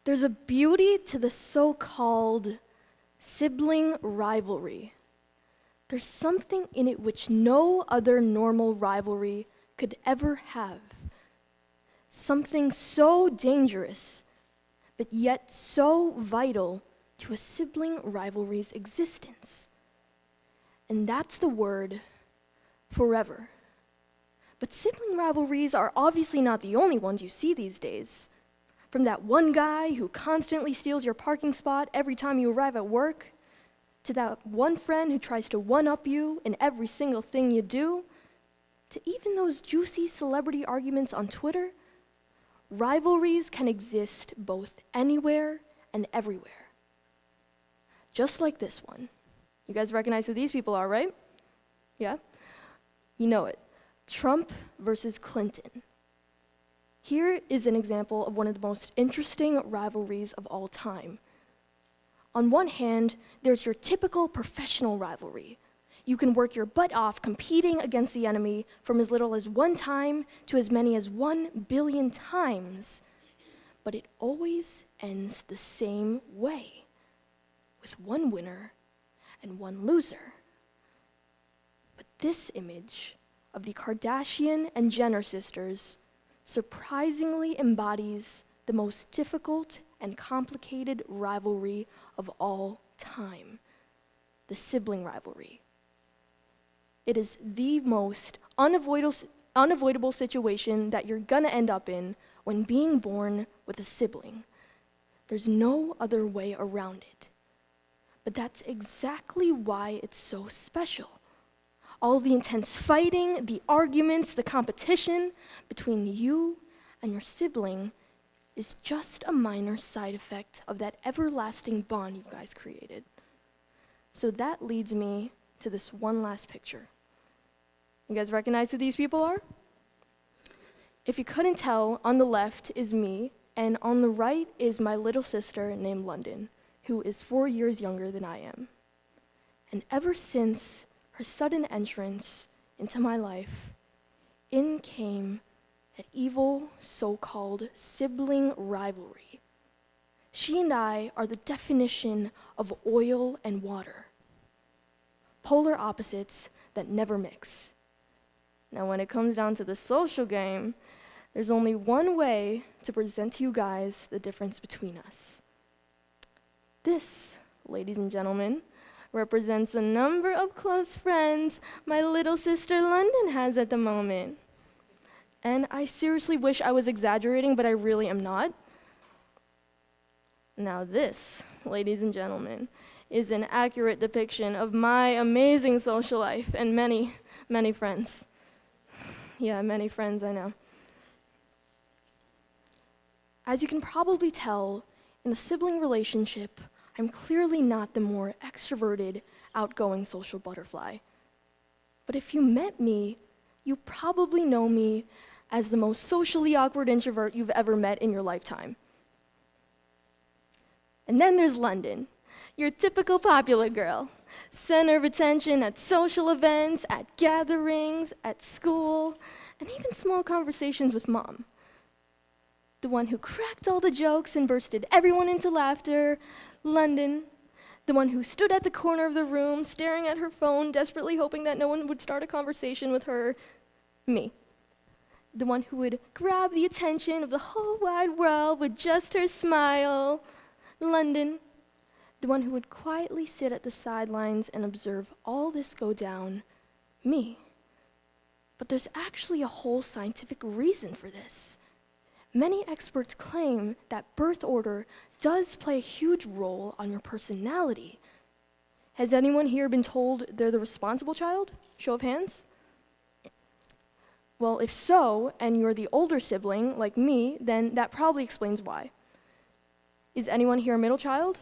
There's a beauty to the so-called sibling rivalry. There's something in it which no other normal rivalry could ever have. Something so dangerous, but yet so vital to a sibling rivalry's existence. And that's the word forever. But sibling rivalries are obviously not the only ones you see these days. From that one guy who constantly steals your parking spot every time you arrive at work, to that one friend who tries to one-up you in every single thing you do, to even those juicy celebrity arguments on Twitter, rivalries can exist both anywhere and everywhere. Just like this one. You guys recognize who these people are, right? Yeah? You know it. Trump versus Clinton. Here is an example of one of the most interesting rivalries of all time. On one hand, there's your typical professional rivalry. You can work your butt off competing against the enemy from as little as one time to as many as 1 billion times. But it always ends the same way, with one winner and one loser. But this image of the Kardashian and Jenner sisters surprisingly embodies the most difficult and complicated rivalry of all time, the sibling rivalry. It is the most unavoidable situation that you're gonna end up in when being born with a sibling. There's no other way around it. But that's exactly why it's so special. All the intense fighting, the arguments, the competition between you and your sibling is just a minor side effect of that everlasting bond you guys created. So that leads me to this one last picture. You guys recognize who these people are? If you couldn't tell, on the left is me, and on the right is my little sister named London, who is 4 years younger than I am. And ever since her sudden entrance into my life, in came an evil so-called sibling rivalry. She and I are the definition of oil and water, polar opposites that never mix. Now, when it comes down to the social game, there's only one way to present to you guys the difference between us. This, ladies and gentlemen, represents the number of close friends my little sister London has at the moment. And I seriously wish I was exaggerating, but I really am not. Now this, ladies and gentlemen, is an accurate depiction of my amazing social life and many, many friends. Yeah, many friends, I know. As you can probably tell, in the sibling relationship, I'm clearly not the more extroverted, outgoing social butterfly. But if you met me, you probably know me as the most socially awkward introvert you've ever met in your lifetime. And then there's London, your typical popular girl, center of attention at social events, at gatherings, at school, and even small conversations with mom. The one who cracked all the jokes and bursted everyone into laughter, London. The one who stood at the corner of the room, staring at her phone, desperately hoping that no one would start a conversation with her, me. The one who would grab the attention of the whole wide world with just her smile, London. The one who would quietly sit at the sidelines and observe all this go down, me. But there's actually a whole scientific reason for this. Many experts claim that birth order does play a huge role on your personality. Has anyone here been told they're the responsible child? Show of hands. Well, if so, and you're the older sibling, like me, then that probably explains why. Is anyone here a middle child?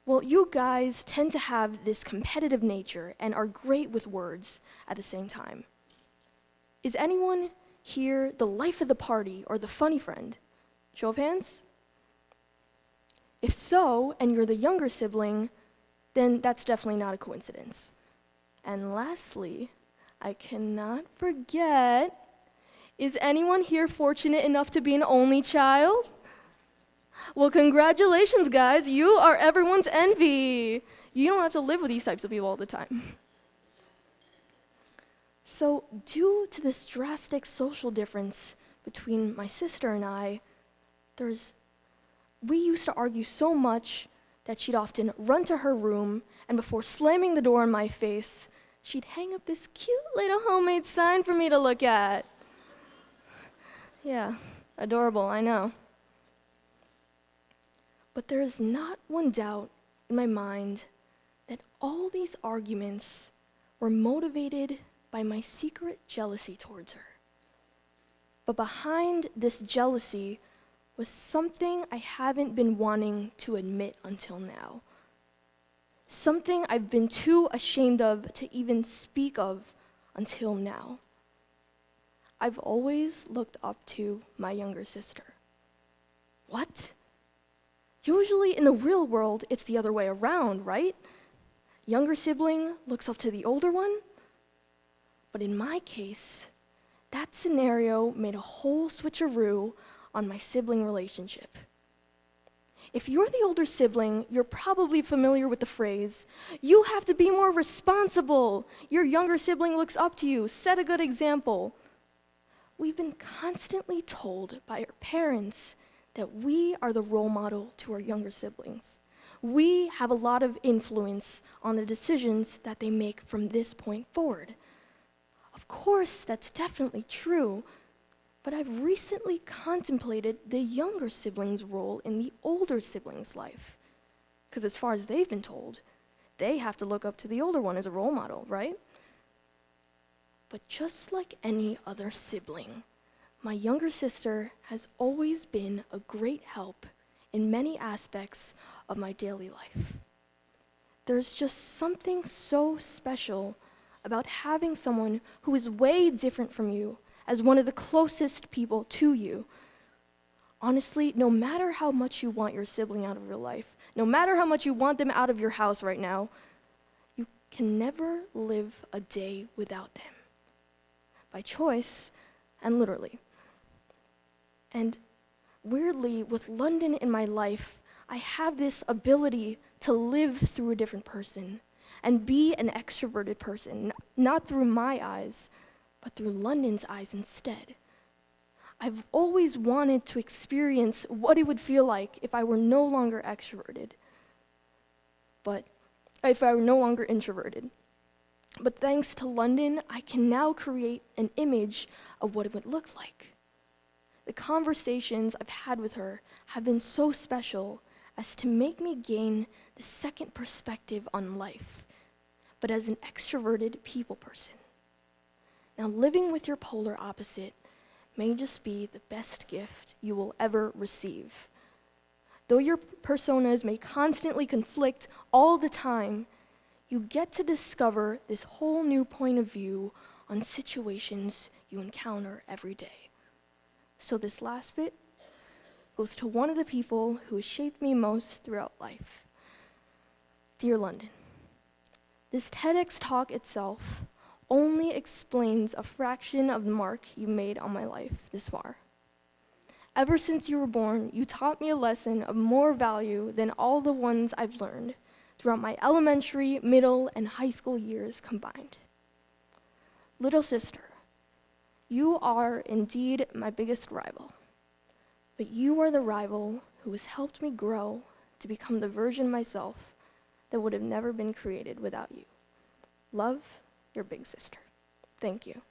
Well, you guys tend to have this competitive nature and are great with words at the same time. Is anyone here the life of the party or the funny friend? Show of hands. If so, and you're the younger sibling, then that's definitely not a coincidence. And lastly, I cannot forget, is anyone here fortunate enough to be an only child? Well, congratulations, guys. You are everyone's envy. You don't have to live with these types of people all the time. So, due to this drastic social difference between my sister and I, we used to argue so much that she'd often run to her room, and before slamming the door in my face, she'd hang up this cute little homemade sign for me to look at. Yeah, adorable, I know. But there is not one doubt in my mind that all these arguments were motivated by my secret jealousy towards her. But behind this jealousy was something I haven't been wanting to admit until now. Something I've been too ashamed of to even speak of until now. I've always looked up to my younger sister. What? Usually in the real world, it's the other way around, right? Younger sibling looks up to the older one. But in my case, that scenario made a whole switcheroo on my sibling relationship. If you're the older sibling, you're probably familiar with the phrase, "You have to be more responsible. Your younger sibling looks up to you. Set a good example." We've been constantly told by our parents that we are the role model to our younger siblings. We have a lot of influence on the decisions that they make from this point forward. Of course, that's definitely true, but I've recently contemplated the younger sibling's role in the older sibling's life. Because as far as they've been told, they have to look up to the older one as a role model, right? But just like any other sibling, my younger sister has always been a great help in many aspects of my daily life. There's just something so special about having someone who is way different from you as one of the closest people to you. Honestly, no matter how much you want your sibling out of your life, no matter how much you want them out of your house right now, you can never live a day without them. By choice, and literally. And weirdly, with London in my life, I have this ability to live through a different person and be an extroverted person, not through my eyes, but through London's eyes instead. I've always wanted to experience what it would feel like if I were no longer extroverted, but if I were no longer introverted. But thanks to London, I can now create an image of what it would look like. The conversations I've had with her have been so special as to make me gain the second perspective on life, but as an extroverted people person. Now, living with your polar opposite may just be the best gift you will ever receive. Though your personas may constantly conflict all the time, you get to discover this whole new point of view on situations you encounter every day. So this last bit goes to one of the people who has shaped me most throughout life. Dear London, this TEDx talk itself only explains a fraction of the mark you made on my life this far. Ever since you were born, you taught me a lesson of more value than all the ones I've learned throughout my elementary, middle, and high school years combined. Little sister, you are indeed my biggest rival, but you are the rival who has helped me grow to become the version myself that would have never been created without you. Love, your big sister. Thank you.